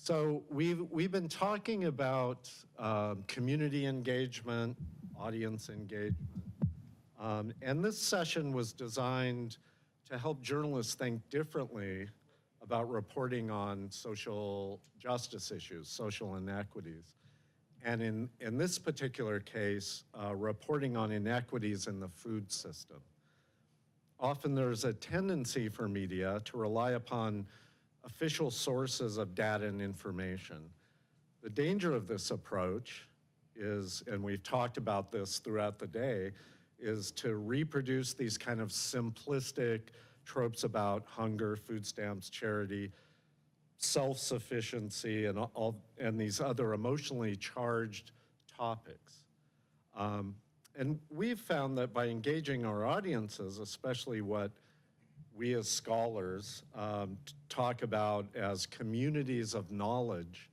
So we've been talking about community engagement, audience engagement, and this session was designed to help journalists think differently about reporting on social justice issues, social inequities. And in this particular case, reporting on inequities in the food system. Often there's a tendency for media to rely upon official sources of data and information. The danger of this approach is, and we've talked about this throughout the day, is to reproduce these kind of simplistic tropes about hunger, food stamps, charity, self-sufficiency, and these other emotionally charged topics. And we've found that by engaging our audiences, especially what we as scholars talk about as communities of knowledge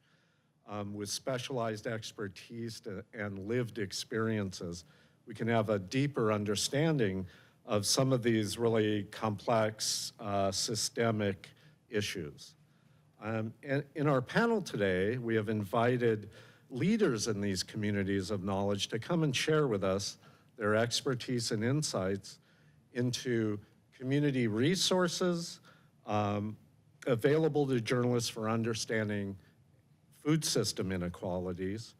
with specialized expertise and lived experiences, we can have a deeper understanding of some of these really complex systemic issues. And in our panel today, we have invited leaders in these communities of knowledge to come and share with us their expertise and insights into community resources available to journalists for understanding food system inequalities,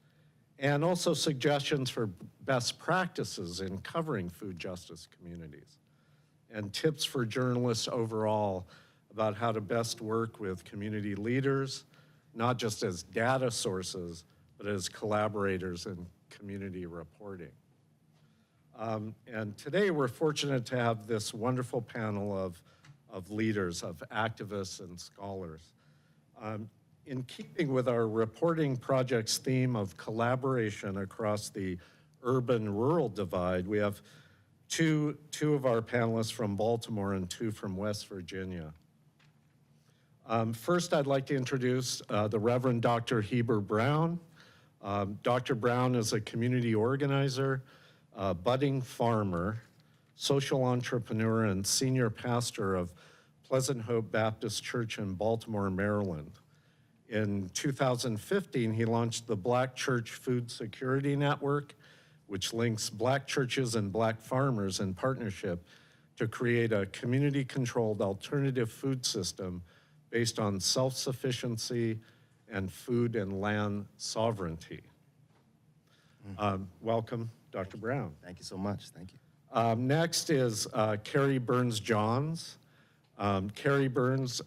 and also suggestions for best practices in covering food justice communities, and tips for journalists overall about how to best work with community leaders, not just as data sources, but as collaborators in community reporting. And today we're fortunate to have this wonderful panel of leaders, of activists and scholars. In keeping with our reporting project's theme of collaboration across the urban-rural divide, we have two of our panelists from Baltimore and two from West Virginia. First, I'd like to introduce the Reverend Dr. Heber Brown. Dr. Brown is a community organizer, budding farmer, social entrepreneur, and senior pastor of Pleasant Hope Baptist Church in Baltimore, Maryland. In 2015, he launched the Black Church Food Security Network, which links Black churches and Black farmers in partnership to create a community-controlled alternative food system based on self-sufficiency and food and land sovereignty. Welcome, Dr. Brown. Thank you so much, thank you. Next is Carrie Burns-Johns. Carrie Burns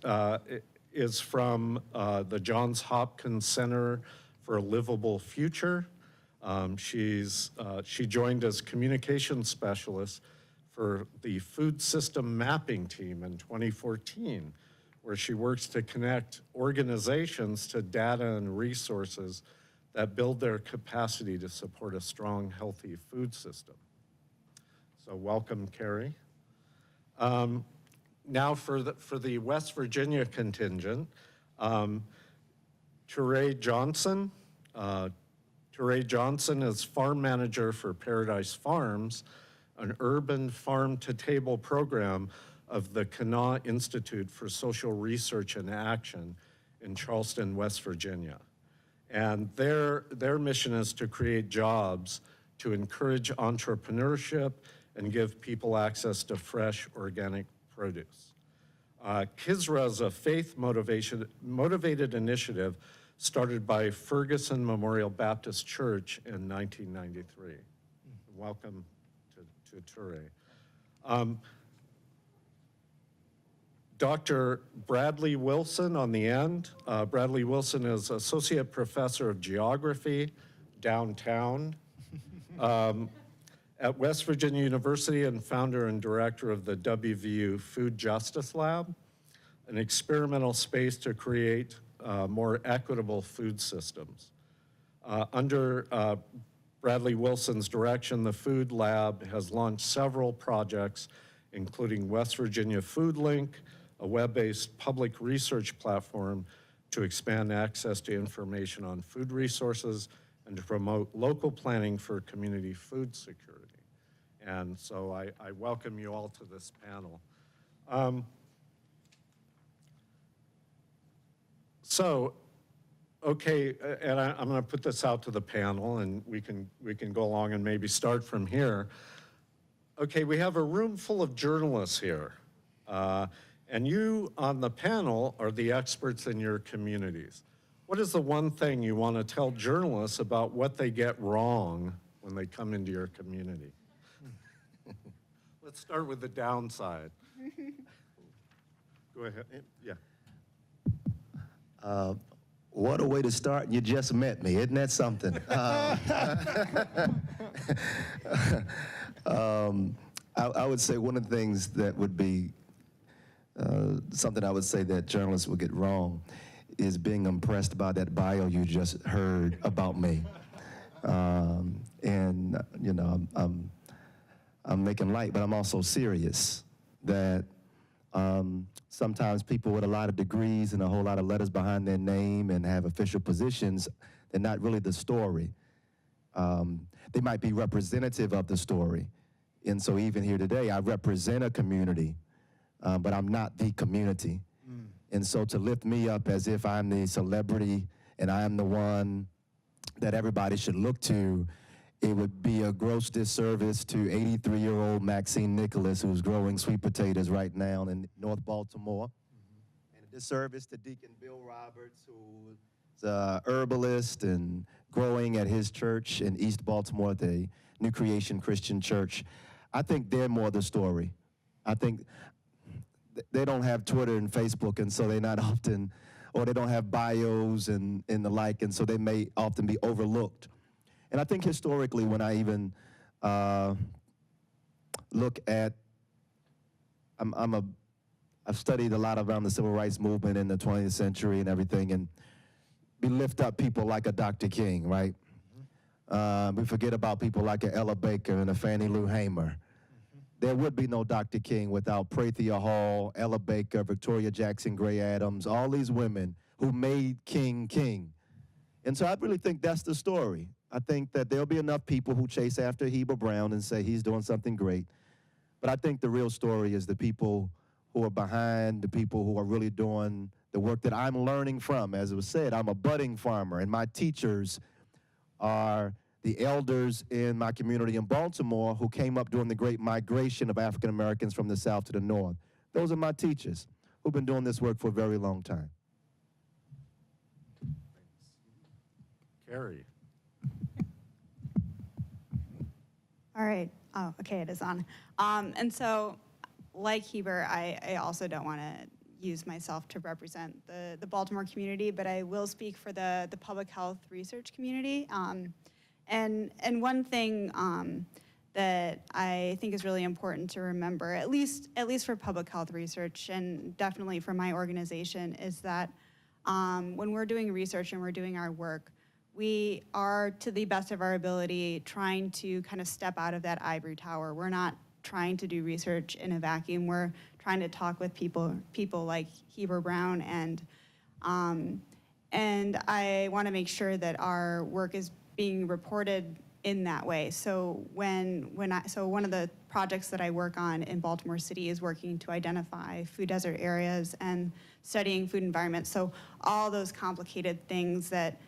is from the Johns Hopkins Center for a Livable Future. She joined as communications specialist for the Food System Mapping Team in 2014, where she works to connect organizations to data and resources that build their capacity to support a strong, healthy food system. So welcome, Carrie. Now for the West Virginia contingent, Turé Johnson. Turé Johnson is farm manager for Paradise Farms, an urban farm-to-table program of the Kanawha Institute for Social Research and Action in Charleston, West Virginia. And their mission is to create jobs to encourage entrepreneurship and give people access to fresh organic produce. KISRA is a faith-motivated initiative started by Ferguson Memorial Baptist Church in 1993. Welcome to Turé. Dr. Bradley Wilson on the end. Bradley Wilson is Associate Professor of Geography downtown at West Virginia University and founder and director of the WVU Food Justice Lab, an experimental space to create more equitable food systems. Under Bradley Wilson's direction, the Food Lab has launched several projects, including West Virginia Food Link, a web-based public research platform to expand access to information on food resources and to promote local planning for community food security. And so I welcome you all to this panel. So Okay, and I'm going to put this out to the panel, and we can go along and maybe start from here. Okay, we have a room full of journalists here, and you on the panel are the experts in your communities. What is the one thing you want to tell journalists about what they get wrong when they come into your community? Let's start with the downside. Go ahead. Yeah. What a way to start. You just met me. Isn't that something? I would say one of the things that would be something I would say that journalists would get wrong is being impressed by that bio you just heard about me. And, you know, I'm making light, but I'm also serious that sometimes people with a lot of degrees and a whole lot of letters behind their name and have official positions, they're not really the story. They might be representative of the story. And so even here today, I represent a community, but I'm not the community. And so to lift me up as if I'm the celebrity and I am the one that everybody should look to, it would be a gross disservice to 83-year-old Maxine Nicholas, who's growing sweet potatoes right now in North Baltimore, and a disservice to Deacon Bill Roberts, who's a herbalist and growing at his church in East Baltimore, the New Creation Christian Church. I think they're more the story. I think they don't have Twitter and Facebook, and so they're not often, or they don't have bios and the like, and so they may often be overlooked. And I think historically, when I even look at, I've studied a lot around the civil rights movement in the 20th century and everything, and we lift up people like a Dr. King, right? We forget about people like a Ella Baker and a Fannie Lou Hamer. There would be no Dr. King without Prathia Hall, Ella Baker, Victoria Jackson Gray Adams, all these women who made King King. And so I really think that's the story. I think that there'll be enough people who chase after Heber Brown and say he's doing something great. But I think the real story is the people who are behind, the people who are really doing the work that I'm learning from. As it was said, I'm a budding farmer, and my teachers are the elders in my community in Baltimore who came up during the great migration of African Americans from the South to the North. Those are my teachers who've been doing this work for a very long time. Carrie. All right. Oh, okay, it is on. And so, like Heber, I also don't want to use myself to represent the Baltimore community, but I will speak for the public health research community. And one thing that I think is really important to remember, at least for public health research, and definitely for my organization, is that when we're doing research and we're doing our work, we are, to the best of our ability, trying to kind of step out of that ivory tower. We're not trying to do research in a vacuum. We're trying to talk with people like Heber Brown, and I want to make sure that our work is being reported in that way. So so one of the projects that I work on in Baltimore City is working to identify food desert areas and studying food environments. So all those complicated things that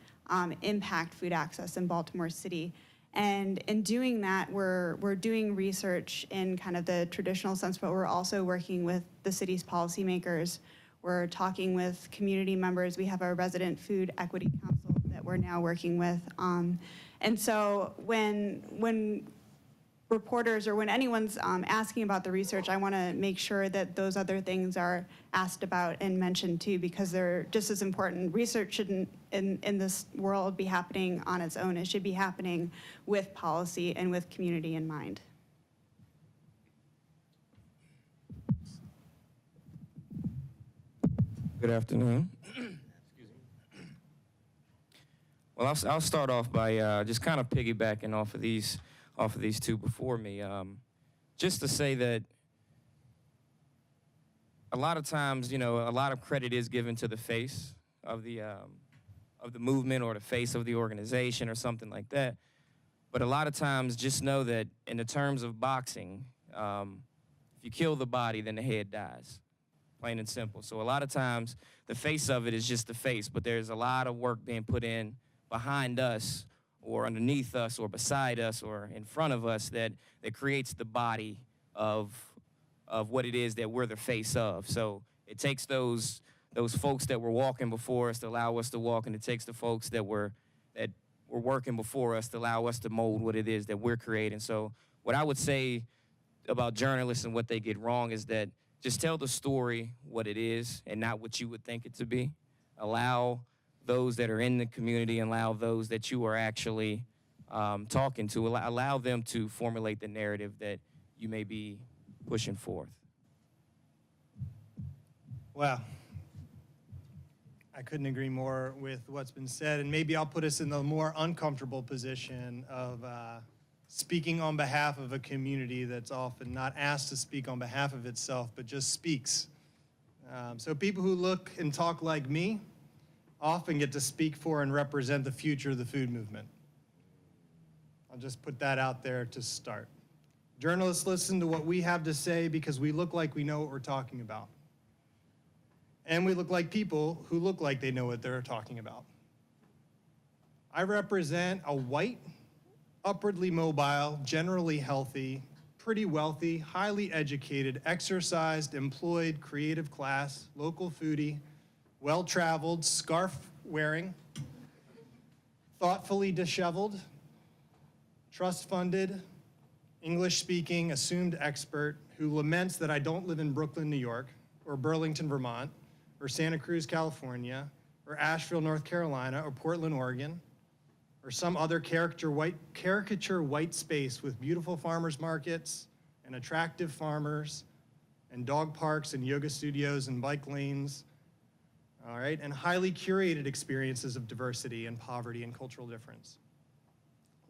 impact food access in Baltimore City. And in doing that, we're doing research in kind of the traditional sense, but we're also working with the city's policymakers. We're talking with community members. We have our resident food equity council that we're now working with. And so when reporters or when anyone's asking about the research, I want to make sure that those other things are asked about and mentioned too, because they're just as important. Research shouldn't in this world be happening on its own. It should be happening with policy and with community in mind. Good afternoon. Well, I'll start off by just kind of piggybacking off of these two before me, just to say that a lot of times, you know, a lot of credit is given to the face of the movement or the face of the organization or something like that. But a lot of times, just know that in the terms of boxing, if you kill the body, then the head dies. plain and simple. So a lot of times the face of it is just the face, but there's a lot of work being put in behind us or underneath us or beside us or in front of us that creates the body of what it is that we're the face of. So it takes those folks that were walking before us to allow us to walk, and it takes the folks that were working before us to allow us to mold what it is that we're creating. So what I would say about journalists and what they get wrong is that just tell the story what it is and not what you would think it to be. Allow those that are in the community, allow those that you are actually talking to, allow them to formulate the narrative that you may be pushing forth. Wow. I couldn't agree more with what's been said, and maybe I'll put us in the more uncomfortable position of speaking on behalf of a community that's often not asked to speak on behalf of itself, but just speaks. So people who look and talk like me often get to speak for and represent the future of the food movement. I'll just put that out there to start. Journalists listen to what we have to say because we look like we know what we're talking about. And we look like people who look like they know what they're talking about. I represent a white, upwardly mobile, generally healthy, pretty wealthy, highly educated, exercised, employed, creative class, local foodie, well-traveled, scarf-wearing, thoughtfully disheveled, trust-funded, English-speaking, assumed expert who laments that I don't live in Brooklyn, New York, or Burlington, Vermont, or Santa Cruz, California, or Asheville, North Carolina, or Portland, Oregon, or some other caricature white space with beautiful farmers markets and attractive farmers and dog parks and yoga studios and bike lanes, all right, and highly curated experiences of diversity and poverty and cultural difference.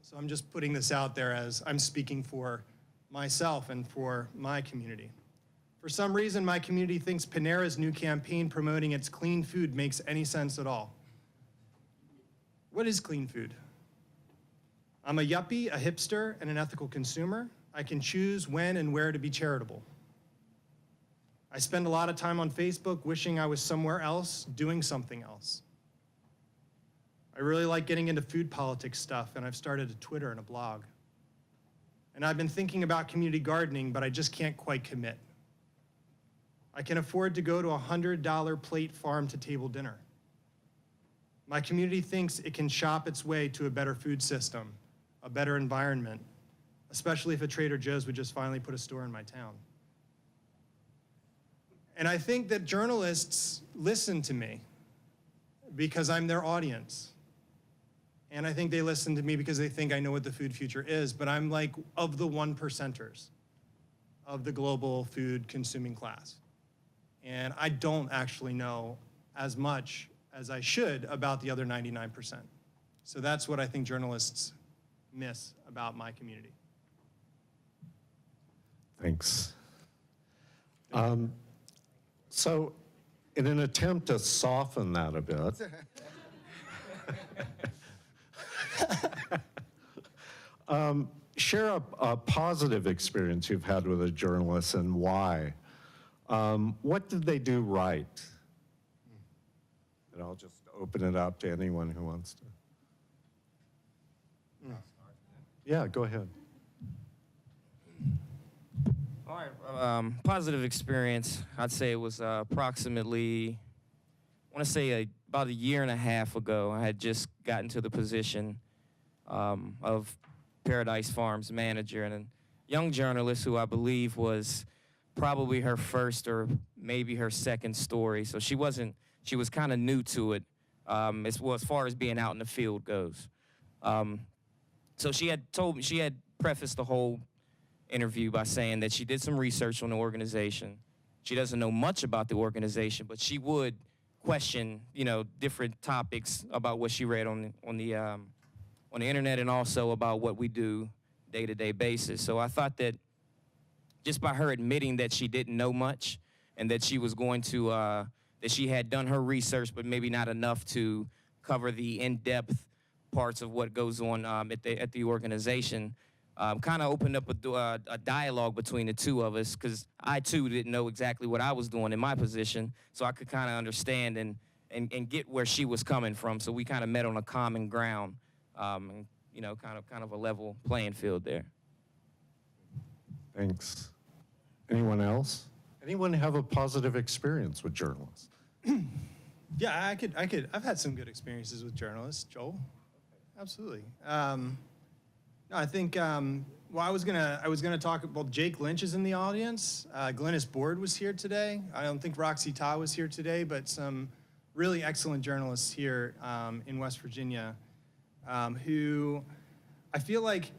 So I'm just putting this out there as I'm speaking for myself and for my community. For some reason, my community thinks Panera's new campaign promoting its clean food makes any sense at all. What is clean food? I'm a yuppie, a hipster, and an ethical consumer. I can choose when and where to be charitable. I spend a lot of time on Facebook wishing I was somewhere else, doing something else. I really like getting into food politics stuff, and I've started a Twitter and a blog. And I've been thinking about community gardening, but I just can't quite commit. I can afford to go to a $100 plate farm-to-table dinner. My community thinks it can shop its way to a better food system, a better environment, especially if a Trader Joe's would just finally put a store in my town. And I think that journalists listen to me because I'm their audience. And I think they listen to me because they think I know what the food future is, but I'm like of the 1%ers of the global food consuming class. And I don't actually know as much as I should about the other 99%. So that's what I think journalists miss about my community. Thanks. So in an attempt to soften that a bit, share a positive experience you've had with a journalist and why. What did they do right? And I'll just open it up to anyone who wants to. Yeah, go ahead. All right, positive experience, I'd say it was approximately, I want to say about a year and a half ago, I had just gotten to the position of Paradise Farms manager, and a young journalist who I believe was probably her first or maybe her second story. So she was kind of new to it as far as being out in the field goes. So she had prefaced the whole interview by saying that she did some research on the organization. She doesn't know much about the organization, but she would question, different topics about what she read on the internet and also about what we do day-to-day basis. So I thought that just by her admitting that she didn't know much and that she was going to, that she had done her research, but maybe not enough to cover the in-depth parts of what goes on at the organization, kind of opened up a dialogue between the two of us, because I too didn't know exactly what I was doing in my position, so I could kind of understand and get where she was coming from. So we kind of met on a common ground, and kind of a level playing field there. Thanks. Anyone else? Anyone have a positive experience with journalists? Yeah, I've had some good experiences with journalists, Joel. Absolutely. No, I think, I was gonna talk, well, Jake Lynch is in the audience. Glennis Board was here today. I don't think Roxy Ta was here today, but some really excellent journalists here in West Virginia who I feel like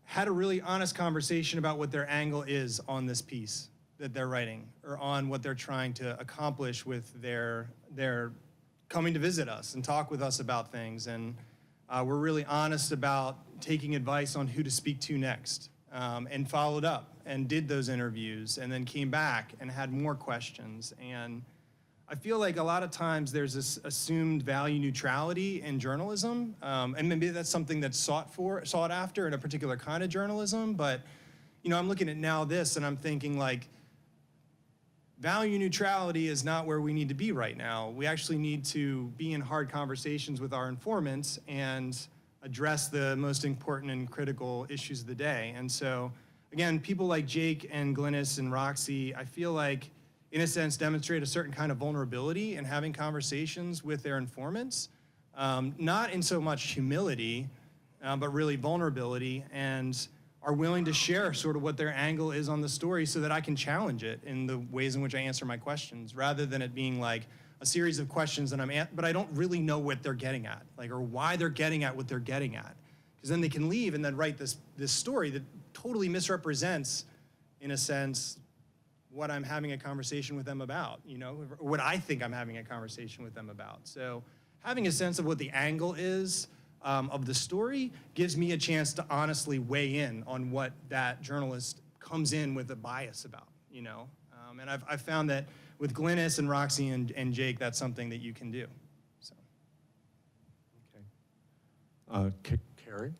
had a really honest conversation about what their angle is on this piece that they're writing, or on what they're trying to accomplish with their coming to visit us and talk with us about things. And we're really honest about taking advice on who to speak to next, and followed up and did those interviews and then came back and had more questions. And I feel like a lot of times there's this assumed value neutrality in journalism, and maybe that's something that's sought after in a particular kind of journalism. But I'm looking at now this, and I'm thinking like, value neutrality is not where we need to be right now. We actually need to be in hard conversations with our informants and address the most important and critical issues of the day. And so, again, people like Jake and Glennis and Roxy, I feel like, in a sense, demonstrate a certain kind of vulnerability in having conversations with their informants, not in so much humility, but really vulnerability, and are willing to share sort of what their angle is on the story so that I can challenge it in the ways in which I answer my questions, rather than it being like a series of questions that but I don't really know what they're getting at, like, or why they're getting at what they're getting at. Because then they can leave and then write this story that totally misrepresents, in a sense, what I'm having a conversation with them about, what I think I'm having a conversation with them about. So having a sense of what the angle is of the story gives me a chance to honestly weigh in on what that journalist comes in with a bias about, and I've found that with Glennis and Roxy and Jake, that's something that you can do. So. Okay. Carrie?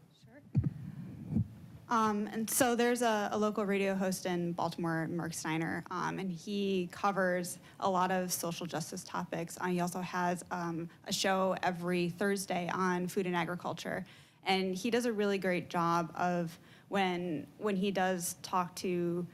And so there's a local radio host in Baltimore, Marc Steiner, and he covers a lot of social justice topics. He also has a show every Thursday on food and agriculture. And he does a really great job of when he does talk to,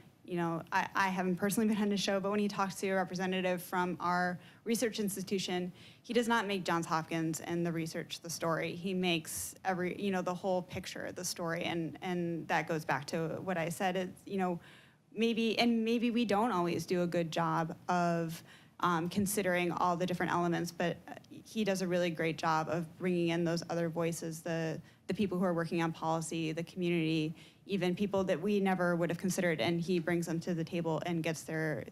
I haven't personally been on his show, but when he talks to a representative from our research institution, he does not make Johns Hopkins and the research the story. He makes the whole picture the story, and that goes back to what I said. It's, maybe we don't always do a good job of considering all the different elements, but he does a really great job of bringing in those other voices, the people who are working on policy, the community, even people that we never would have considered, and he brings them to the table and gets their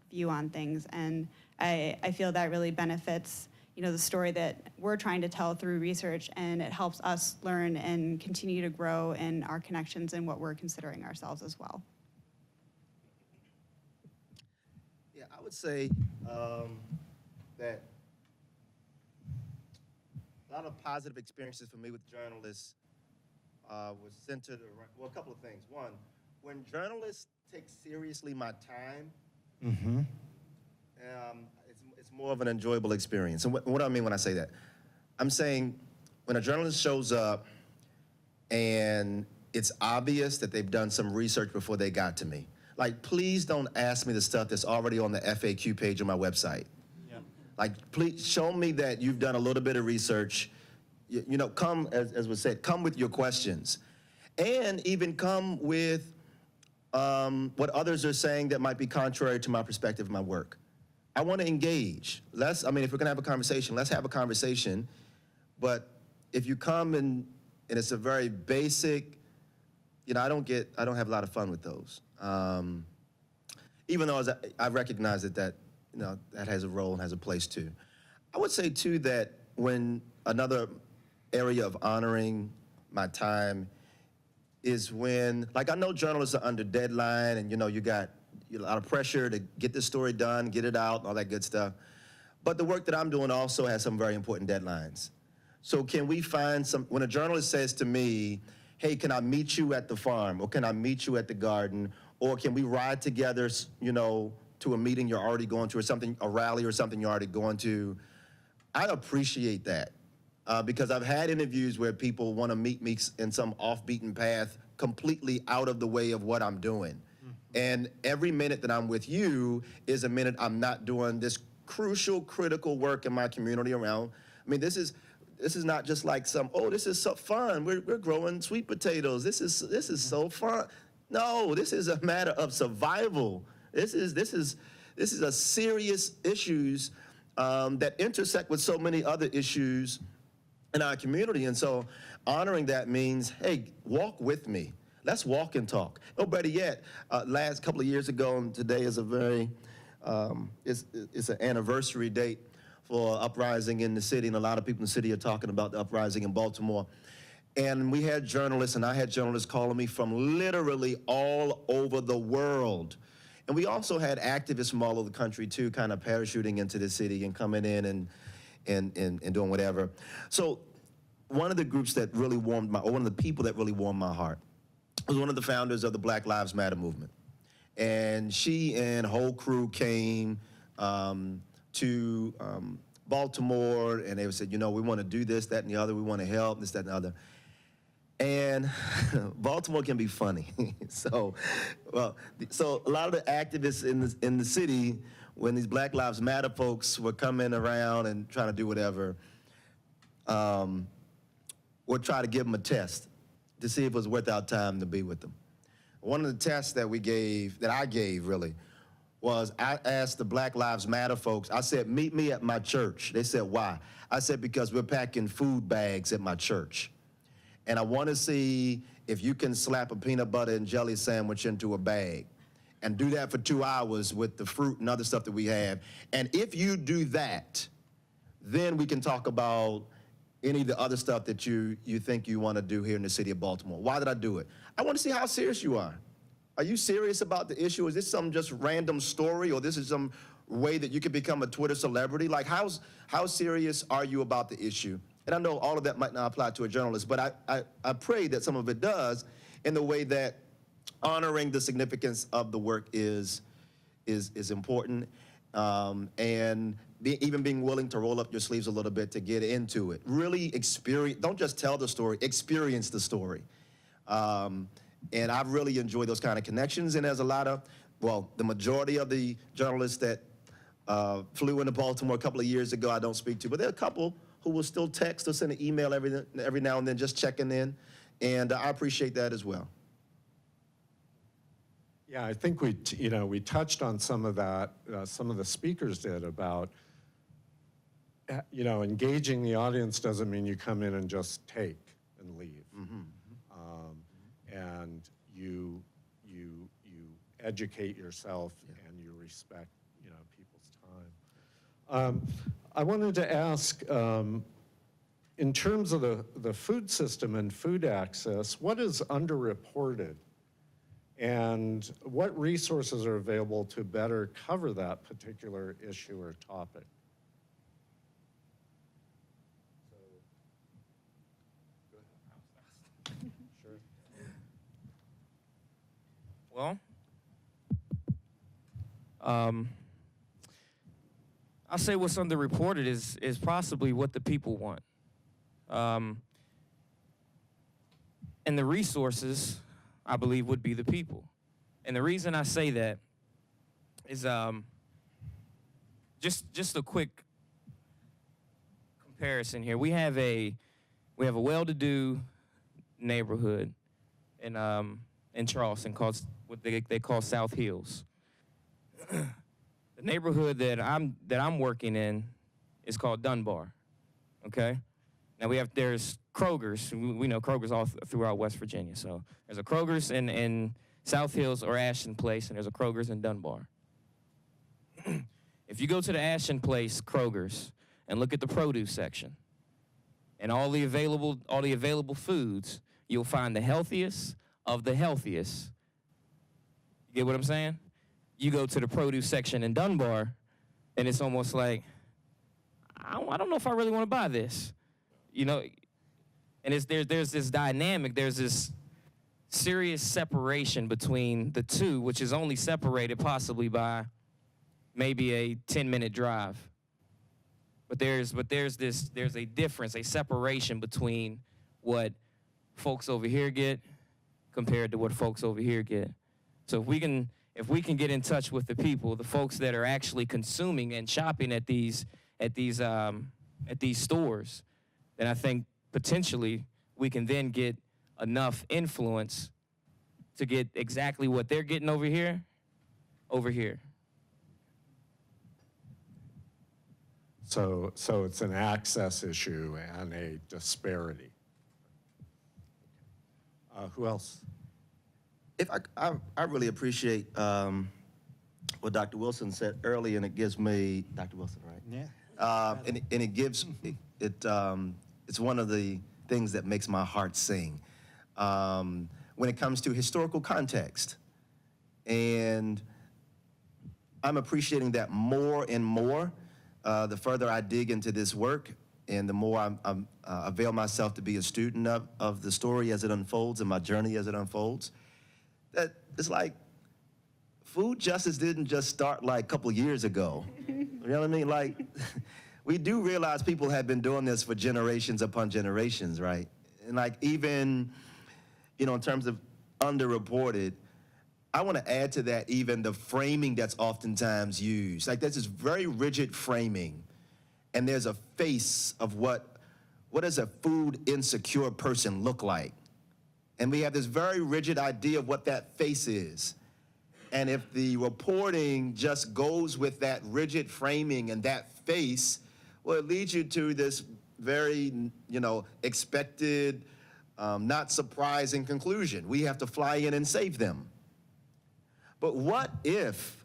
view on things. And I feel that really benefits, the story that we're trying to tell through research, and it helps us learn and continue to grow in our connections and what we're considering ourselves as well. Yeah, I would say that a lot of positive experiences for me with journalists was centered around, well, a couple of things. One, when journalists take seriously my time, it's more of an enjoyable experience. And what do I mean when I say that? I'm saying when a journalist shows up and it's obvious that they've done some research before they got to me. Like, please don't ask me the stuff that's already on the FAQ page on my website. Yeah. Like, please show me that you've done a little bit of research. Come, as was said, come with your questions. And even come with what others are saying that might be contrary to my perspective of my work. I want to engage. If we're going to have a conversation, let's have a conversation. But if you come and it's a very basic, I don't have a lot of fun with those. Even though I recognize that has a role and has a place too. I would say too that when another area of honoring my time is when, like, I know journalists are under deadline and you got a lot of pressure to get this story done, get it out, all that good stuff. But the work that I'm doing also has some very important deadlines. So can we find when a journalist says to me, hey, can I meet you at the farm, or can I meet you at the garden, or can we ride together, you know, to a meeting you're already going to, or something, a rally or something you're already going to. I appreciate that because I've had interviews where people want to meet me in some off-beaten path, completely out of the way of what I'm doing. And every minute that I'm with you is a minute I'm not doing this crucial, critical work in my community around. I mean, this is not just like some, oh, this is so fun. We're growing sweet potatoes. This is so fun. No, this is a matter of survival. This is a serious issues that intersect with so many other issues in our community. And so honoring that means, hey, walk with me. Let's walk and talk. Oh, better yet, last couple of years ago, and today is a very, it's an anniversary date for uprising in the city, and a lot of people in the city are talking about the uprising in Baltimore. And we had journalists, and I had journalists calling me from literally all over the world. And we also had activists from all over the country too, kind of parachuting into the city and coming in and doing whatever. So one of the groups that really warmed my, or one of the people that really warmed my heart was one of the founders of the Black Lives Matter movement. And she and whole crew came to Baltimore, and they said, you know, we want to do this, that, and the other. We want to help, this, that, and the other. And Baltimore can be funny. So a lot of the activists in the city, when these Black Lives Matter folks were coming around and trying to do whatever, would try to give them a test to see if it was worth our time to be with them. One of the tests that I gave really, was I asked the Black Lives Matter folks, I said, meet me at my church. They said, why? I said, because we're packing food bags at my church. And I want to see if you can slap a peanut butter and jelly sandwich into a bag and do that for 2 hours with the fruit and other stuff that we have. And if you do that, then we can talk about any of the other stuff that you think you want to do here in the city of Baltimore. Why did I do it? I want to see how serious you are. Are you serious about the issue? Is this some just random story, or this is some way that you could become a Twitter celebrity? Like, how serious are you about the issue? And I know all of that might not apply to a journalist, but I pray that some of it does in the way that honoring the significance of the work is important, and even being willing to roll up your sleeves a little bit to get into it. Really experience, don't just tell the story, experience the story. And I've really enjoyed those kind of connections, and there's a lot of, well, the majority of the journalists that flew into Baltimore a couple of years ago I don't speak to, but there are a couple who will still text or send an email every now and then just checking in, and I appreciate that as well. Yeah, I think we touched on some of that, some of the speakers did about, engaging the audience doesn't mean you come in and just take and leave. Mm-hmm. And you educate yourself, and you respect, people's time. I wanted to ask, in terms of the food system and food access, what is underreported? And what resources are available to better cover that particular issue or topic? Sure. Well, I'll say what's underreported is possibly what the people want. And the resources, I believe, would be the people. And the reason I say that is just a quick comparison here. We have a well-to-do neighborhood in Charleston called what they call South Hills. The neighborhood that I'm working in is called Dunbar. Okay? Now there's Kroger's. We know Kroger's all throughout West Virginia. So there's a Kroger's in South Hills or Ashton Place, and there's a Kroger's in Dunbar. If you go to the Ashton Place Kroger's and look at the produce section and all the available foods, you'll find the healthiest of the healthiest. You get what I'm saying? You go to the produce section in Dunbar, and it's almost like, I don't know if I really want to buy this. And there's this dynamic, there's this serious separation between the two, which is only separated possibly by maybe a 10-minute drive. But there's a difference, a separation between what folks over here get compared to what folks over here get. So if we can get in touch with the people, the folks that are actually consuming and shopping at these stores, then I think potentially we can then get enough influence to get exactly what they're getting over here. So it's an access issue and a disparity. Who else? If I really appreciate what Dr. Wilson said earlier, and it gives me, Dr. Wilson, right? Yeah. And it gives, it's one of the things that makes my heart sing when it comes to historical context. And I'm appreciating that more and more the further I dig into this work and the more I avail myself to be a student of the story as it unfolds and my journey as it unfolds. That it's like food justice didn't just start like a couple years ago. You know what I mean? Like, we do realize people have been doing this for generations upon generations, right? And like even, you know, in terms of underreported, I want to add to that even the framing that's oftentimes used. Like there's this very rigid framing, and there's a face of what does a food insecure person look like? And we have this very rigid idea of what that face is. And if the reporting just goes with that rigid framing and that face, well, it leads you to this very, you know, expected, not surprising conclusion. We have to fly in and save them. But what if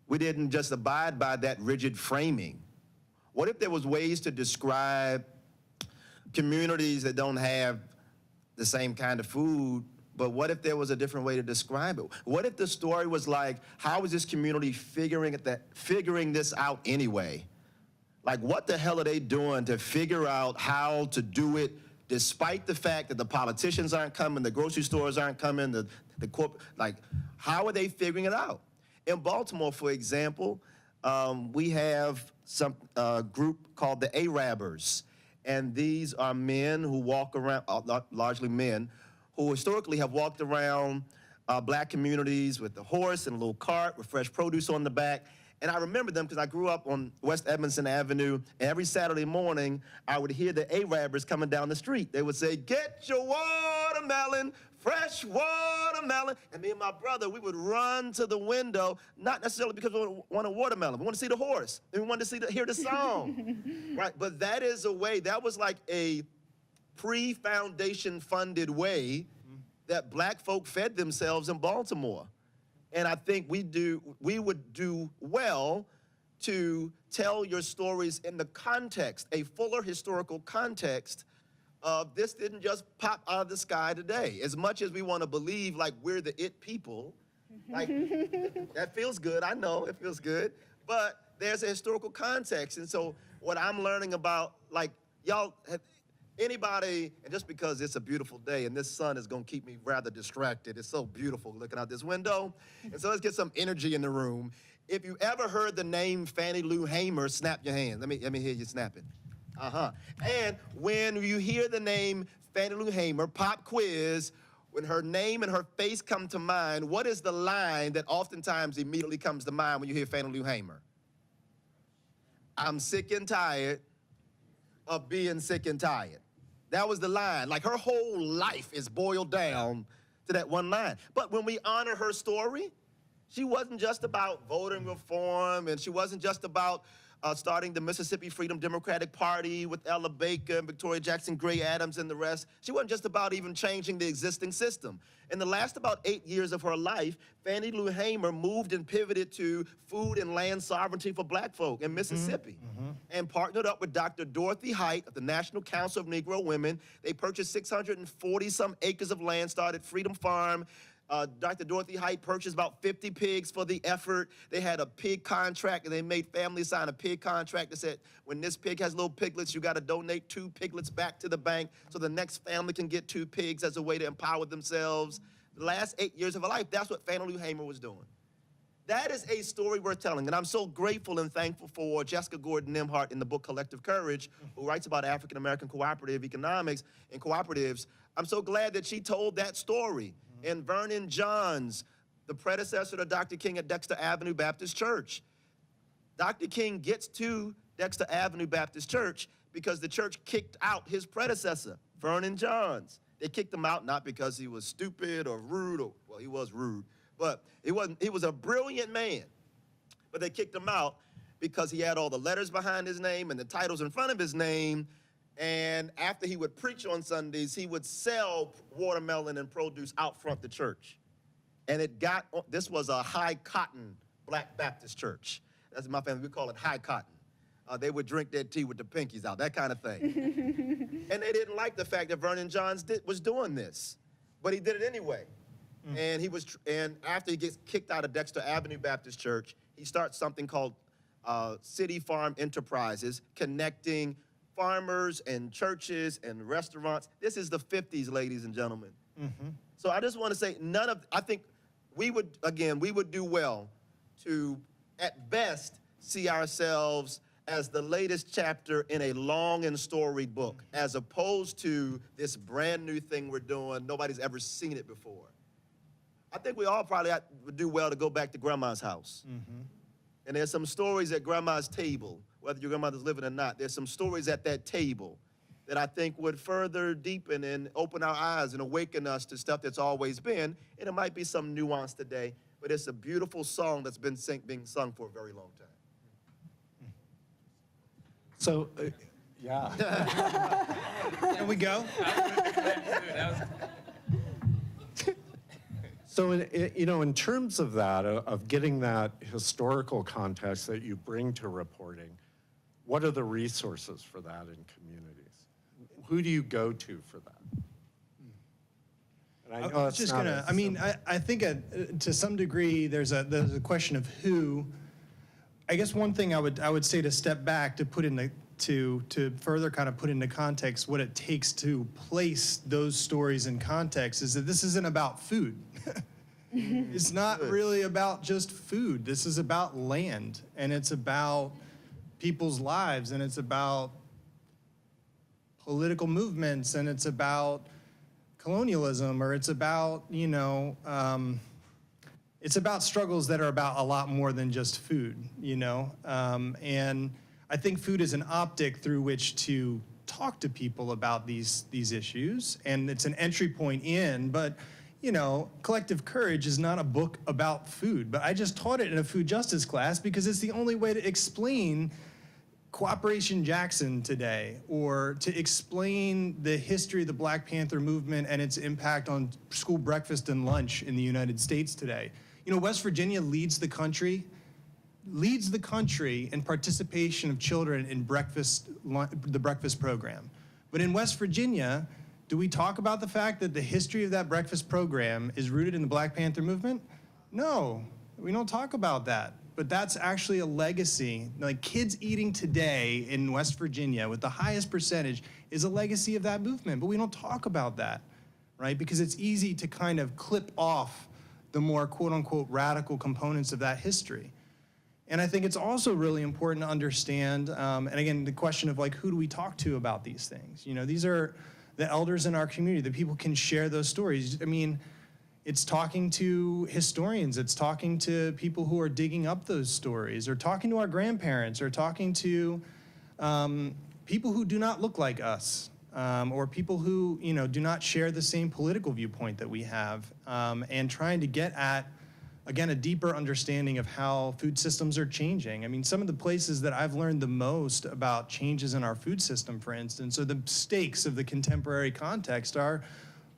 we didn't just abide by that rigid framing? What if there was ways to describe communities that don't have the same kind of food, but what if there was a different way to describe it? What if the story was like, how is this community figuring this out anyway? Like, what the hell are they doing to figure out how to do it despite the fact that the politicians aren't coming, the grocery stores aren't coming, the like, how are they figuring it out? In Baltimore, for example, we have some group called the Arabers. And these are men who walk around, largely men, who historically have walked around black communities with a horse and a little cart with fresh produce on the back. And I remember them because I grew up on West Edmondson Avenue. And every Saturday morning, I would hear the Arabers coming down the street. They would say, "Get your watermelon, fresh watermelon." And me and my brother, we would run to the window, not necessarily because we want a watermelon. We want to see the horse. And we wanted to hear the song. Right? But that is a way, that was like a pre-foundation funded way that black folk fed themselves in Baltimore. And I think we would do well to tell your stories in the context, a fuller historical context of this didn't just pop out of the sky today. As much as we want to believe like we're the it people, like that feels good, I know it feels good, but there's a historical context. And so what I'm learning about, like, y'all, anybody, and just because it's a beautiful day and this sun is gonna keep me rather distracted, it's so beautiful looking out this window, and so let's get some energy in the room. If you ever heard the name Fannie Lou Hamer, snap your hands. Let me hear you snapping. And when you hear the name Fannie Lou Hamer, pop quiz, when her name and her face come to mind, what is the line that oftentimes immediately comes to mind when you hear Fannie Lou Hamer? I'm sick and tired of being sick and tired. That was the line. Like her whole life is boiled down to that one line. But when we honor her story, she wasn't just about voting reform, and she wasn't just about starting the Mississippi Freedom Democratic Party with Ella Baker and Victoria Jackson Gray Adams and the rest. She wasn't just about even changing the existing system. In the last about 8 years of her life, Fannie Lou Hamer moved and pivoted to food and land sovereignty for black folk in Mississippi and partnered up with Dr. Dorothy Height of the National Council of Negro Women. They purchased 640-some acres of land, started Freedom Farm, Dr. Dorothy Height purchased about 50 pigs for the effort. They had a pig contract, and they made families sign a pig contract that said, when this pig has little piglets, you got to donate 2 piglets back to the bank so the next family can get 2 pigs as a way to empower themselves. The last 8 years of her life, that's what Fannie Lou Hamer was doing. That is a story worth telling, and I'm so grateful and thankful for Jessica Gordon-Nimhart in the book Collective Courage, who writes about African-American cooperative economics and cooperatives. I'm so glad that she told that story. And Vernon Johns, the predecessor to Dr. King at Dexter Avenue Baptist Church. Dr. King gets to Dexter Avenue Baptist Church because the church kicked out his predecessor, Vernon Johns. They kicked him out not because he was stupid or rude, or, well, he was rude, but he was a brilliant man. But they kicked him out because he had all the letters behind his name and the titles in front of his name. And after he would preach on Sundays, he would sell watermelon and produce out front the church. And this was a high cotton Black Baptist church. That's my family, we call it high cotton. They would drink their tea with the pinkies out, that kind of thing. And they didn't like the fact that Vernon Johns was doing this, but he did it anyway. And and after he gets kicked out of Dexter Avenue Baptist Church, he starts something called City Farm Enterprises, connecting farmers and churches and restaurants. This is the 50s, ladies and gentlemen. So I just want to say, I think we would do well to, at best, see ourselves as the latest chapter in a long and storied book, as opposed to this brand new thing we're doing. Nobody's ever seen it before. I think we all probably would do well to go back to grandma's house. And there's some stories at grandma's table, whether your grandmother's living or not. There's some stories at that table that I think would further deepen and open our eyes and awaken us to stuff that's always been. And it might be some nuance today, but it's a beautiful song that's been being sung for a very long time. So, yeah. Can we go? So, in terms of that, of getting that historical context that you bring to reporting, what are the resources for that in communities? Who do you go to for that? And I know it's not as simple. I think to some degree there's a question of who. I guess one thing I would say to step back to put in to further kind of put into context what it takes to place those stories in context is that this isn't about food. It's not really about just food. This is about land, and it's about people's lives, and it's about political movements, and it's about colonialism, or it's about, it's about struggles that are about a lot more than just food, and I think food is an optic through which to talk to people about these issues, and it's an entry point in, but Collective Courage is not a book about food, but I just taught it in a food justice class because it's the only way to explain Cooperation Jackson today, or to explain the history of the Black Panther movement and its impact on school breakfast and lunch in the United States today. West Virginia leads the country in participation of children in the breakfast program. But in West Virginia, do we talk about the fact that the history of that breakfast program is rooted in the Black Panther movement? No, we don't talk about that. But that's actually a legacy. Like, kids eating today in West Virginia with the highest percentage is a legacy of that movement, but we don't talk about that, right? Because it's easy to kind of clip off the more quote-unquote radical components of that history. And I think it's also really important to understand, and again, the question of who do we talk to about these things? These are the elders in our community, the people can share those stories. It's talking to historians, it's talking to people who are digging up those stories, or talking to our grandparents, or talking to people who do not look like us, or people who do not share the same political viewpoint that we have, and trying to get at, again, a deeper understanding of how food systems are changing. Some of the places that I've learned the most about changes in our food system, for instance, or the stakes of the contemporary context are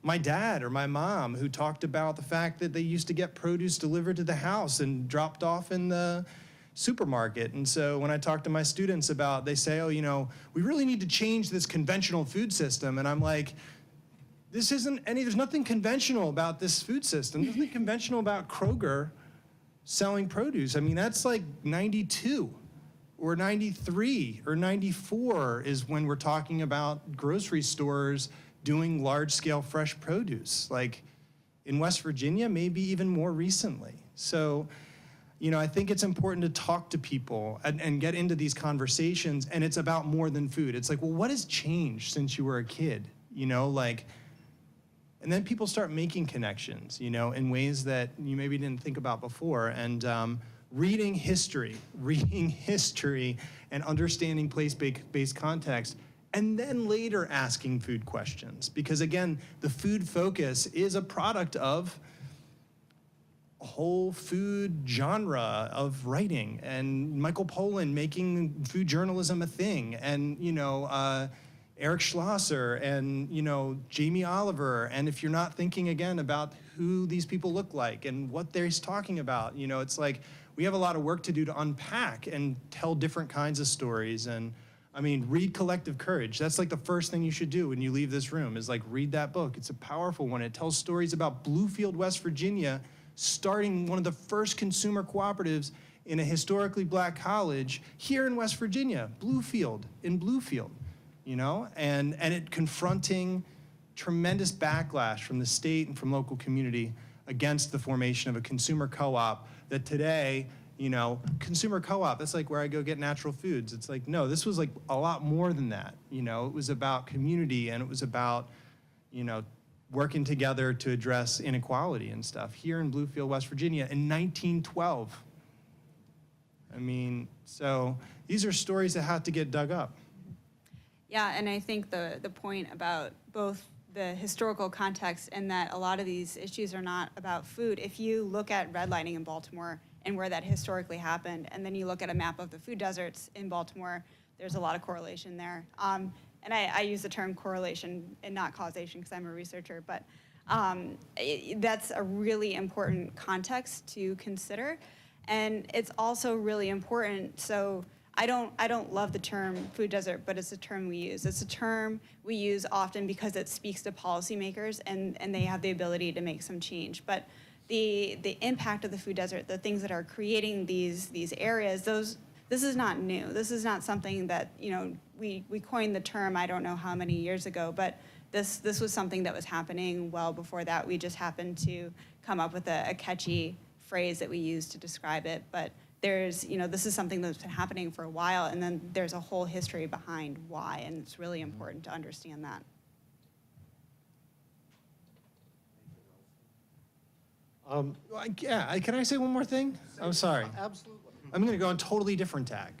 my dad or my mom, who talked about the fact that they used to get produce delivered to the house and dropped off in the supermarket. And so when I talk to my students they say, we really need to change this conventional food system. And I'm like, there's nothing conventional about this food system. There's nothing conventional about Kroger selling produce. I mean, that's like 92 or 93 or 94 is when we're talking about grocery stores doing large-scale fresh produce. Like in West Virginia, maybe even more recently. So, you know, I think it's important to talk to people and get into these conversations, and it's about more than food. It's like, well, what has changed since you were a kid? You know, like, and then people start making connections, you know, in ways that you maybe didn't think about before. And reading history and understanding place-based context, and then later asking food questions. Because again, the food focus is a product of a whole food genre of writing, and Michael Pollan making food journalism a thing, and, you know, Eric Schlosser, and, you know, Jamie Oliver. And if you're not thinking again about who these people look like and what they're talking about, you know, it's like we have a lot of work to do to unpack and tell different kinds of stories. And I mean, read Collective Courage. That's like the first thing you should do when you leave this room, is like read that book. It's a powerful one. It tells stories about Bluefield, West Virginia, starting one of the first consumer cooperatives in a historically black college here in West Virginia, Bluefield, you know, and it confronting tremendous backlash from the state and from local community against the formation of a consumer co-op that today, you know, consumer co-op, that's like where I go get natural foods. It's like, no, this was like a lot more than that. You know, it was about community, and it was about, you know, working together to address inequality and stuff here in Bluefield, West Virginia in 1912. I mean, so these are stories that have to get dug up. Yeah, and I think the point about both the historical context and that a lot of these issues are not about food. If you look at redlining in Baltimore and where that historically happened, and then you look at a map of the food deserts in Baltimore, there's a lot of correlation there. And I use the term correlation and not causation because I'm a researcher, but that's a really important context to consider. And it's also really important, so I don't love the term food desert, but it's a term we use. It's a term we use often because it speaks to policymakers, and they have the ability to make some change. But the impact of the food desert, the things that are creating these areas, this is not new. This is not something that, you know, we coined the term I don't know how many years ago, but this was something that was happening well before that. We just happened to come up with a catchy phrase that we use to describe it. But there's, you know, this is something that's been happening for a while, and then there's a whole history behind why, and it's really important to understand that. Yeah, can I say one more thing? I'm sorry. Absolutely. I'm going to go on totally different tack.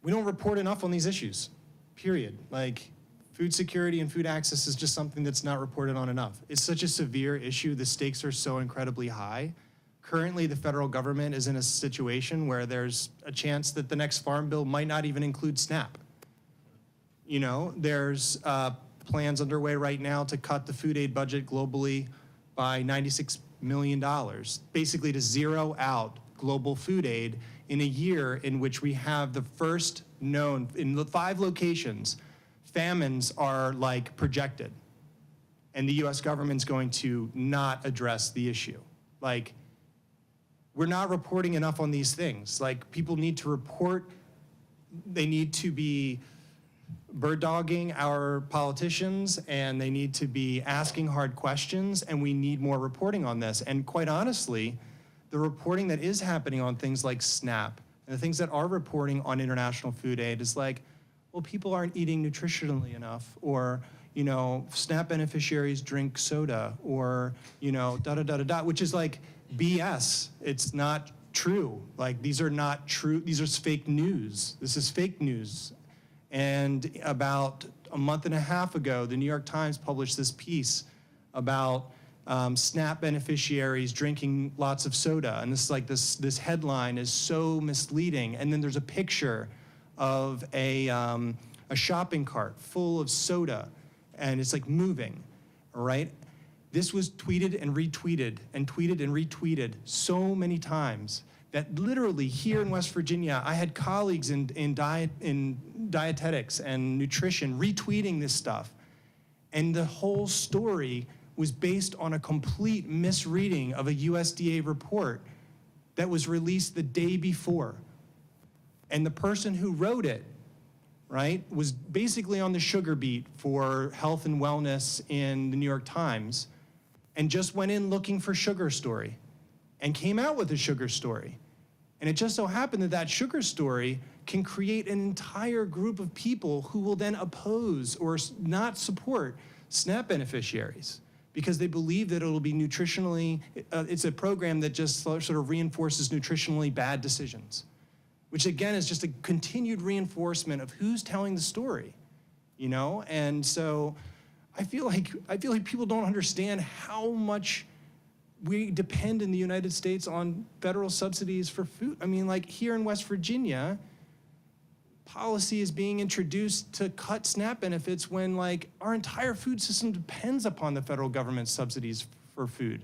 We don't report enough on these issues, period. Like, food security and food access is just something that's not reported on enough. It's such a severe issue. The stakes are so incredibly high. Currently, the federal government is in a situation where there's a chance that the next farm bill might not even include SNAP. You know, there's plans underway right now to cut the food aid budget globally by $96 million, basically to zero out global food aid in a year in which we have the first known, in the 5 locations, famines are like projected. And the US government's going to not address the issue. Like, we're not reporting enough on these things. Like, people need to report, they need to be bird dogging our politicians, and they need to be asking hard questions, and we need more reporting on this. And quite honestly, the reporting that is happening on things like SNAP, and the things that are reporting on international food aid is like, well, people aren't eating nutritionally enough, or, you know, SNAP beneficiaries drink soda, or, you know, da-da-da-da-da, which is like BS. It's not true. Like, these are not true. These are fake news. This is fake news. And about a month and a half ago, the New York Times published this piece about SNAP beneficiaries drinking lots of soda. And this is like this headline is so misleading. And then there's a picture of a shopping cart full of soda, and it's like moving, all right? This was tweeted and retweeted and tweeted and retweeted so many times that literally here in West Virginia, I had colleagues in dietetics and nutrition retweeting this stuff. And the whole story was based on a complete misreading of a USDA report that was released the day before. And the person who wrote it, right, was basically on the sugar beat for health and wellness in the New York Times, and just went in looking for sugar story and came out with a sugar story. And it just so happened that that sugar story can create an entire group of people who will then oppose or not support SNAP beneficiaries because they believe that it'll be nutritionally, it's a program that just sort of reinforces nutritionally bad decisions, which again is just a continued reinforcement of who's telling the story, you know? And so I feel like people don't understand how much we depend in the United States on federal subsidies for food. I mean, like here in West Virginia, policy is being introduced to cut SNAP benefits when like our entire food system depends upon the federal government's subsidies for food.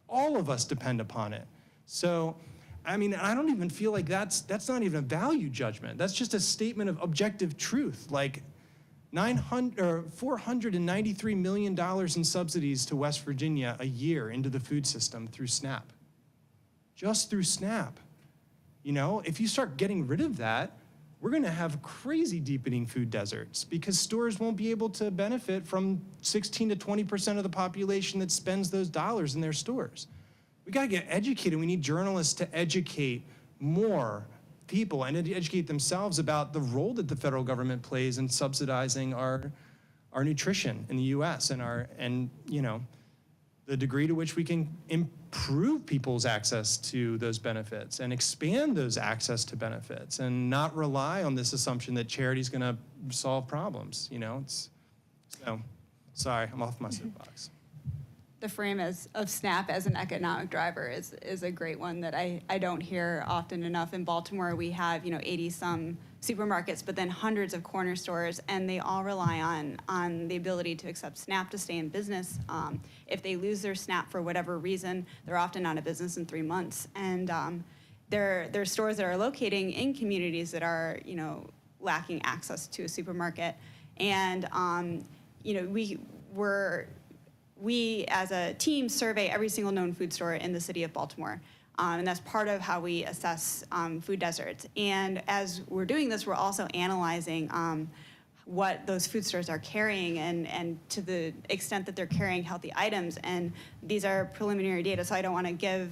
All of us depend upon it. So, I mean, I don't even feel like that's not even a value judgment. That's just a statement of objective truth. Like $493 million in subsidies to West Virginia a year into the food system through SNAP. Just through SNAP. You know, if you start getting rid of that, we're gonna have crazy deepening food deserts because stores won't be able to benefit from 16 to 20% of the population that spends those dollars in their stores. We gotta get educated. We need journalists to educate more people and educate themselves about the role that the federal government plays in subsidizing our nutrition in the US and you know, the degree to which we can improve people's access to those benefits and expand those access to benefits and not rely on this assumption that charity's gonna solve problems, you know? So, sorry, I'm off my soapbox. The frame of SNAP as an economic driver is a great one that I don't hear often enough. In Baltimore, we have 80-some supermarkets, but then hundreds of corner stores, and they all rely on the ability to accept SNAP to stay in business. If they lose their SNAP for whatever reason, they're often out of business in 3 months. And there are stores that are locating in communities that are lacking access to a supermarket, and we as a team survey every single known food store in the city of Baltimore. And that's part of how we assess food deserts. And as we're doing this, we're also analyzing what those food stores are carrying and to the extent that they're carrying healthy items. And these are preliminary data, so I don't want to give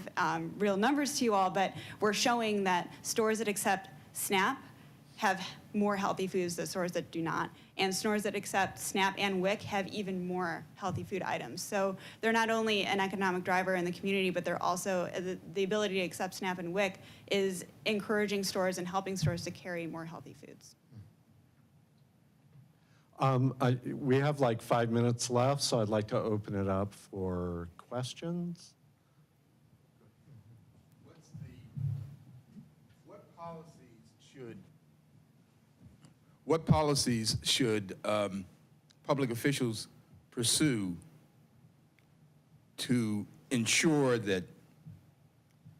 real numbers to you all, but we're showing that stores that accept SNAP have more healthy foods than stores that do not. And stores that accept SNAP and WIC have even more healthy food items. So they're not only an economic driver in the community, but they're also, the ability to accept SNAP and WIC is encouraging stores and helping stores to carry more healthy foods. We have like 5 minutes left, so I'd like to open it up for questions. What policies should public officials pursue to ensure that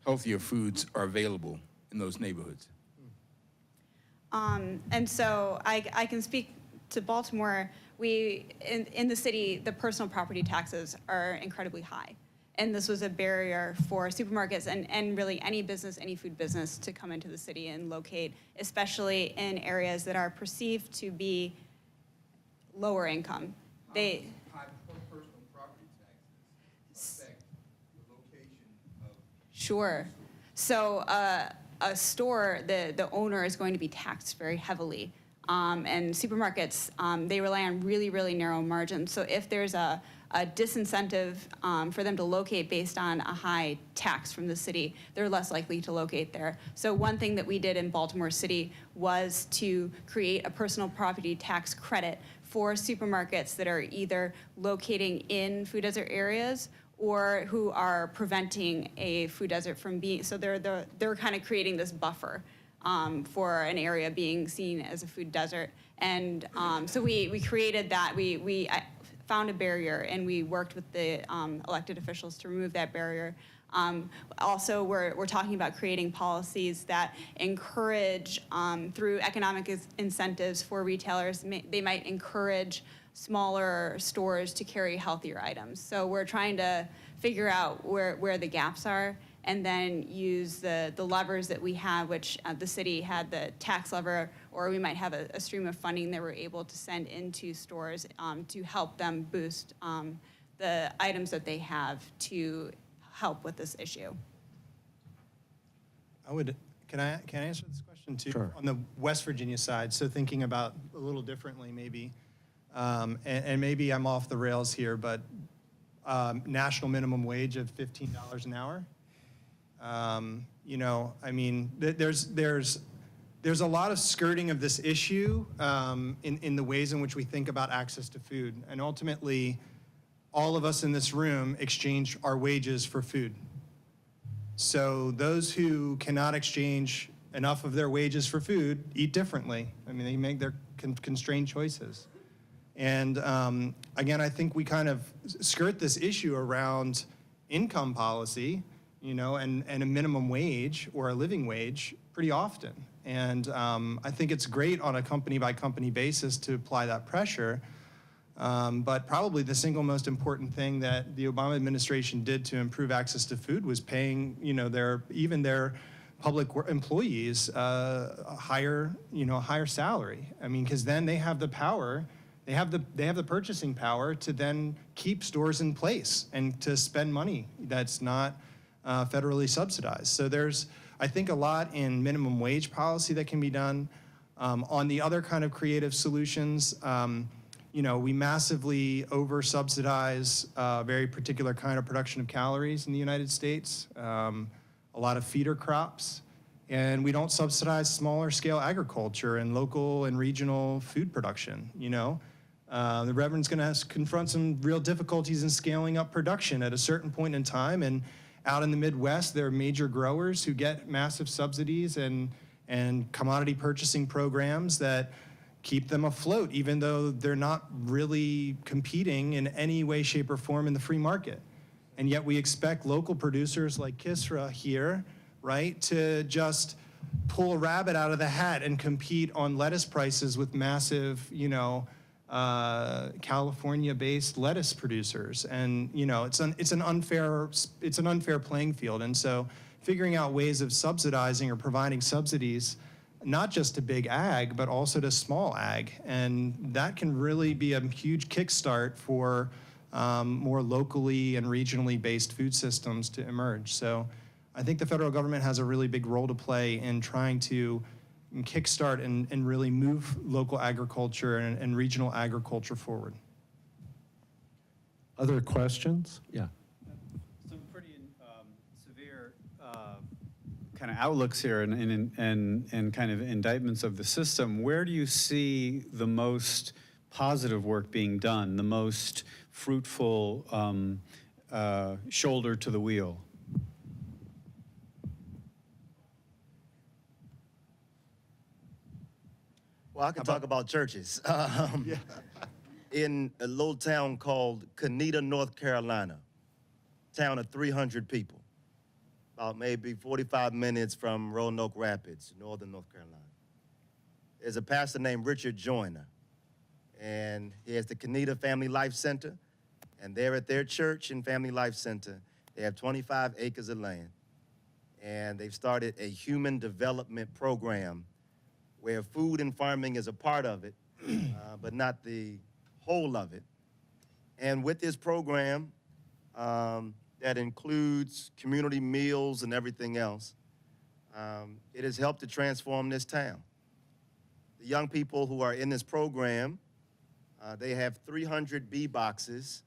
healthier foods are available in those neighborhoods? And so I can speak to Baltimore. In the city, the personal property taxes are incredibly high. And this was a barrier for supermarkets and really any business, any food business to come into the city and locate, especially in areas that are perceived to be lower income. High personal property taxes affect the location of... Sure. So a store, the owner is going to be taxed very heavily. And supermarkets, they rely on really, really narrow margins. So if there's a disincentive for them to locate based on a high tax from the city, they're less likely to locate there. So one thing that we did in Baltimore City was to create a personal property tax credit for supermarkets that are either locating in food desert areas or who are preventing a food desert from being, so they're kind of creating this buffer for an area being seen as a food desert. And so we created that. We found a barrier, and we worked with the elected officials to remove that barrier. Also, we're talking about creating policies that encourage, through economic incentives for retailers, they might encourage smaller stores to carry healthier items. So we're trying to figure out where the gaps are, and then use the levers that we have, which the city had the tax lever, or we might have a stream of funding that we're able to send into stores to help them boost the items that they have to help with this issue. Can I answer this question too? Sure. On the West Virginia side, so thinking about a little differently maybe, and maybe I'm off the rails here, but national minimum wage of $15 an hour. You know, I mean, there's a lot of skirting of this issue in the ways in which we think about access to food. And ultimately, all of us in this room exchange our wages for food. So those who cannot exchange enough of their wages for food eat differently. I mean, they make their constrained choices. And again, I think we kind of skirt this issue around income policy, you know, and a minimum wage or a living wage pretty often. And I think it's great on a company-by-company basis to apply that pressure. But probably the single most important thing that the Obama administration did to improve access to food was paying, you know, their public employees a higher salary. I mean, because then they have the power, they have the purchasing power to then keep stores in place and to spend money that's not federally subsidized. So there's, I think, a lot in minimum wage policy that can be done. On the other kind of creative solutions, you know, we massively over-subsidize a very particular kind of production of calories in the United States, a lot of feeder crops, and we don't subsidize smaller scale agriculture and local and regional food production, you know. The Reverend's gonna confront some real difficulties in scaling up production at a certain point in time, and out in the Midwest, there are major growers who get massive subsidies and commodity purchasing programs that keep them afloat, even though they're not really competing in any way, shape, or form in the free market. And yet we expect local producers like KISRA here, right, to just pull a rabbit out of the hat and compete on lettuce prices with massive, you know, California-based lettuce producers. And, you know, it's an unfair playing field. And so figuring out ways of subsidizing or providing subsidies not just to big ag, but also to small ag. And that can really be a huge kickstart for more locally and regionally based food systems to emerge. So I think the federal government has a really big role to play in trying to kickstart and really move local agriculture and regional agriculture forward. Other questions? Yeah. Some pretty severe kind of outlooks here and kind of indictments of the system. Where do you see the most positive work being done, the most fruitful shoulder to the wheel? Well, I can talk about churches. In a little town called Canida, North Carolina, town of 300 people, about maybe 45 minutes from Roanoke Rapids, northern North Carolina. There's a pastor named Richard Joyner, and he has the Canida Family Life Center, and they're at their church and Family Life Center. They have 25 acres of land, and they've started a human development program where food and farming is a part of it, but not the whole of it. And with this program, that includes community meals and everything else, it has helped to transform this town. The young people who are in this program, they have 300 bee boxes,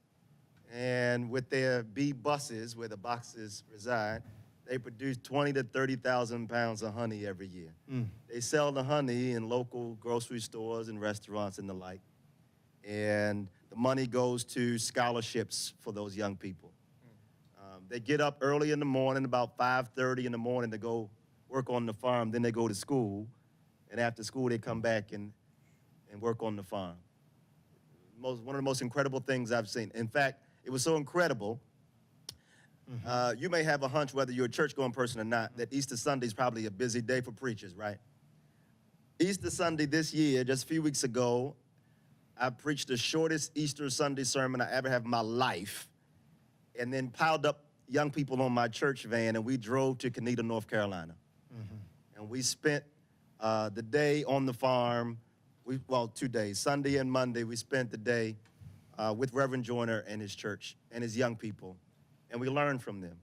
and with their bee buses, where the boxes reside, they produce 20 to 30,000 pounds of honey every year. They sell the honey in local grocery stores and restaurants and the like. And the money goes to scholarships for those young people. They get up early in the morning, about 5:30 in the morning, to go work on the farm. Then they go to school. And after school, they come back and work on the farm. One of the most incredible things I've seen. In fact, it was so incredible. You may have a hunch, whether you're a church-going person or not, that Easter Sunday is probably a busy day for preachers, right? Easter Sunday this year, just a few weeks ago, I preached the shortest Easter Sunday sermon I ever have in my life, and then piled up young people on my church van, and we drove to Canada, North Carolina. And we spent the day on the farm, 2 days, Sunday and Monday, we spent the day with Reverend Joyner and his church and his young people, and we learned from them.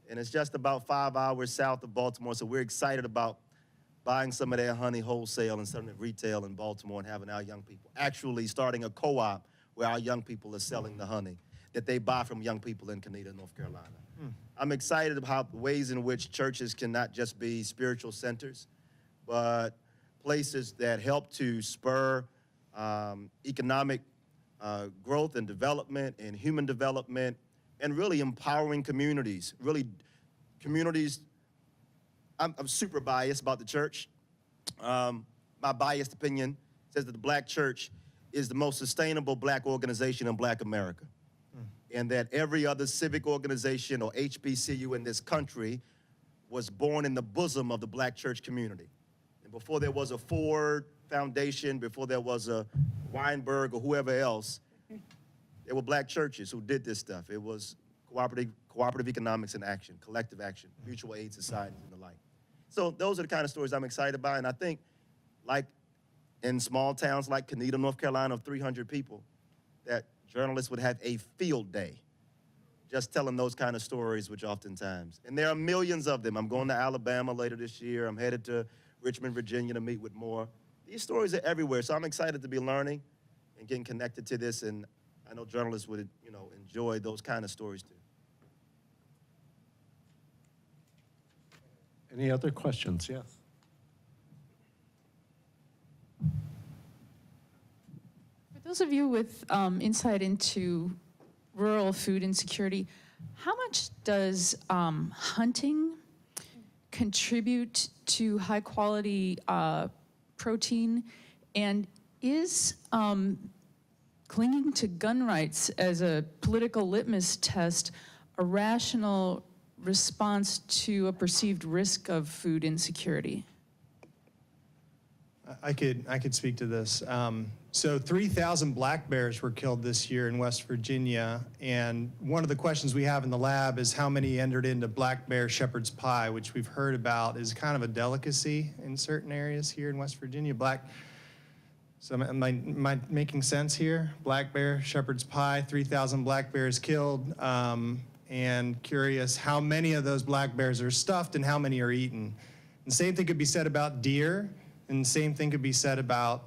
And it's just about 5 hours south of Baltimore, so we're excited about buying some of their honey wholesale and some of it retail in Baltimore and having our young people actually starting a co-op where our young people are selling the honey that they buy from young people in Canada, North Carolina. I'm excited about the ways in which churches can not just be spiritual centers, but places that help to spur economic growth and development and human development and really empowering communities, I'm super biased about the church. My biased opinion says that the black church is the most sustainable black organization in black America. And that every other civic organization or HBCU in this country was born in the bosom of the black church community. And before there was a Ford Foundation, before there was a Weinberg or whoever else, there were black churches who did this stuff. It was cooperative economics in action, collective action, mutual aid societies and the like. So those are the kind of stories I'm excited about. And I think, like in small towns like Canada, North Carolina, of 300 people, that journalists would have a field day just telling those kind of stories, which oftentimes, and there are millions of them. I'm going to Alabama later this year. I'm headed to Richmond, Virginia to meet with more. These stories are everywhere, so I'm excited to be learning and getting connected to this, and I know journalists would, enjoy those kind of stories too. Any other questions? Yes. For those of you with insight into rural food insecurity, how much does hunting contribute to high quality protein? And is clinging to gun rights as a political litmus test a rational response to a perceived risk of food insecurity? I could speak to this. So 3,000 black bears were killed this year in West Virginia, and one of the questions we have in the lab is how many entered into black bear shepherd's pie, which we've heard about is kind of a delicacy in certain areas here in West Virginia. So am I making sense here? Black bear shepherd's pie, 3,000 black bears killed, and curious how many of those black bears are stuffed and how many are eaten. And the same thing could be said about deer, and the same thing could be said about,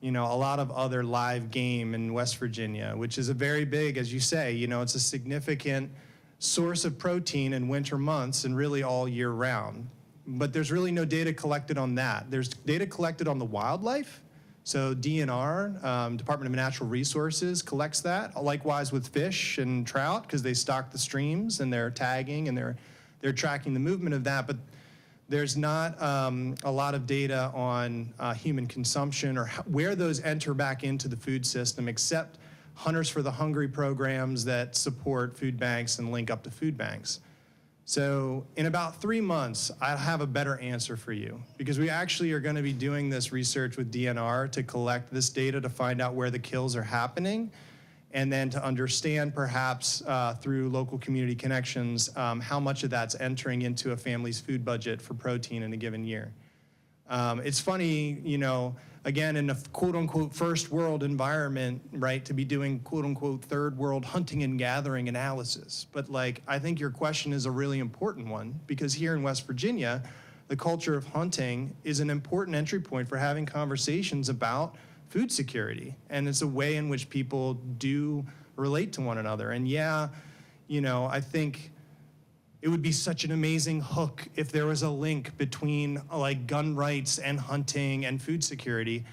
a lot of other live game in West Virginia, which is a very big, as you say, it's a significant source of protein in winter months and really all year round. But there's really no data collected on that. There's data collected on the wildlife. So DNR, Department of Natural Resources, collects that. Likewise with fish and trout, because they stock the streams and they're tagging and they're tracking the movement of that. But there's not a lot of data on human consumption or where those enter back into the food system, except Hunters for the Hungry programs that support food banks and link up to food banks. So in about 3 months, I'll have a better answer for you, because we actually are going to be doing this research with DNR to collect this data to find out where the kills are happening, and then to understand perhaps through local community connections how much of that's entering into a family's food budget for protein in a given year. It's funny, again, in a quote-unquote first world environment, right, to be doing quote-unquote third world hunting and gathering analysis. But I think your question is a really important one, because here in West Virginia, the culture of hunting is an important entry point for having conversations about food security. And it's a way in which people do relate to one another. And yeah, I think it would be such an amazing hook if there was a link between gun rights and hunting and food security.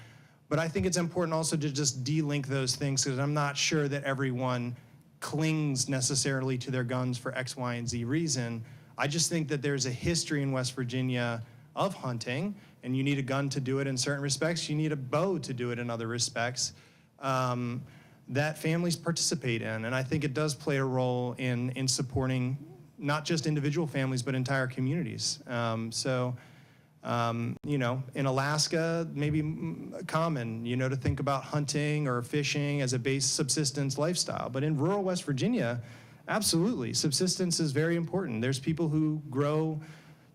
But I think it's important also to just de-link those things, because I'm not sure that everyone clings necessarily to their guns for X, Y, and Z reason. I just think that there's a history in West Virginia of hunting, and you need a gun to do it in certain respects. You need a bow to do it in other respects. that families participate in. And I think it does play a role in supporting not just individual families, but entire communities. You know, in Alaska, maybe common, you know, to think about hunting or fishing as a base subsistence lifestyle. But in rural West Virginia, absolutely, subsistence is very important. There's people who grow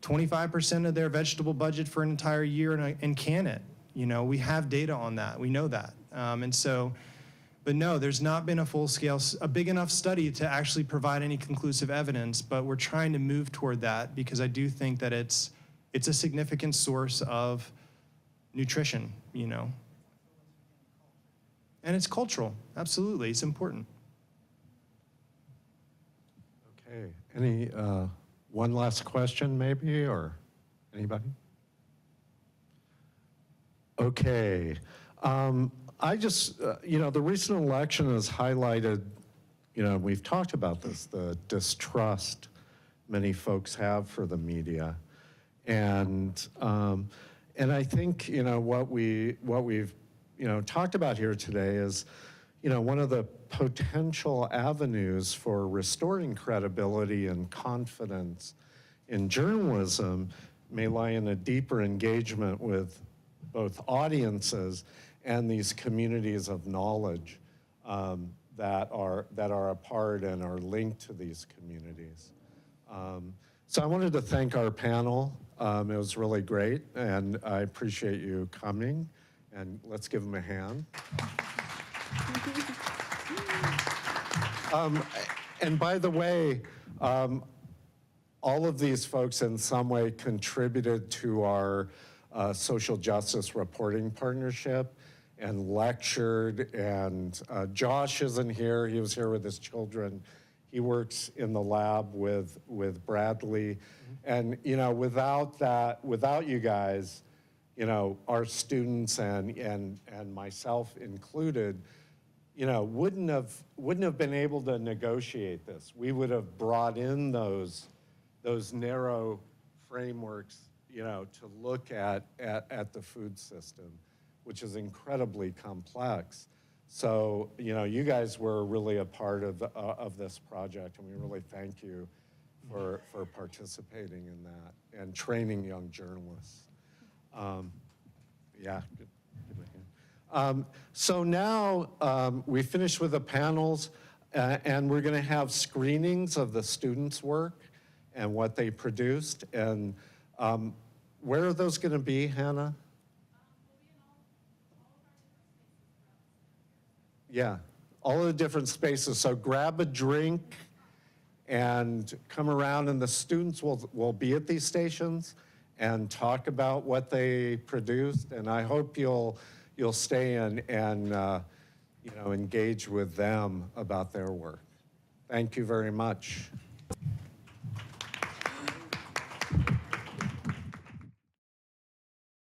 25% of their vegetable budget for an entire year and can it. You know, we have data on that. We know that. But no, there's not been a big enough study to actually provide any conclusive evidence, but we're trying to move toward that because I do think that it's a significant source of nutrition, you know. And it's cultural, absolutely, it's important. Okay, any, one last question maybe, or anybody? Okay, I just, you know, the recent election has highlighted, you know, we've talked about this, the distrust many folks have for the media. And I think, you know, what we've, you know, talked about here today is, you know, one of the potential avenues for restoring credibility and confidence in journalism may lie in a deeper engagement with both audiences and these communities of knowledge that are a part and are linked to these communities. So I wanted to thank our panel. It was really great, and I appreciate you coming. And let's give them a hand. And by the way, all of these folks in some way contributed to our social justice reporting partnership and lectured. And Josh isn't here. He was here with his children. He works in the lab with Bradley. And, you know, without you guys, you know, our students and myself included, you know, wouldn't have been able to negotiate this. We would have brought in those narrow frameworks, you know, to look at the food system, which is incredibly complex. So, you know, you guys were really a part of this project, and we really thank you for participating in that and training young journalists. Yeah, good. So now we finished with the panels, and we're going to have screenings of the students' work and what they produced. And where are those going to be, Hannah? Yeah, all of the different spaces. So grab a drink and come around, and the students will be at these stations and talk about what they produced. And I hope you'll stay in and you know, engage with them about their work. Thank you very much.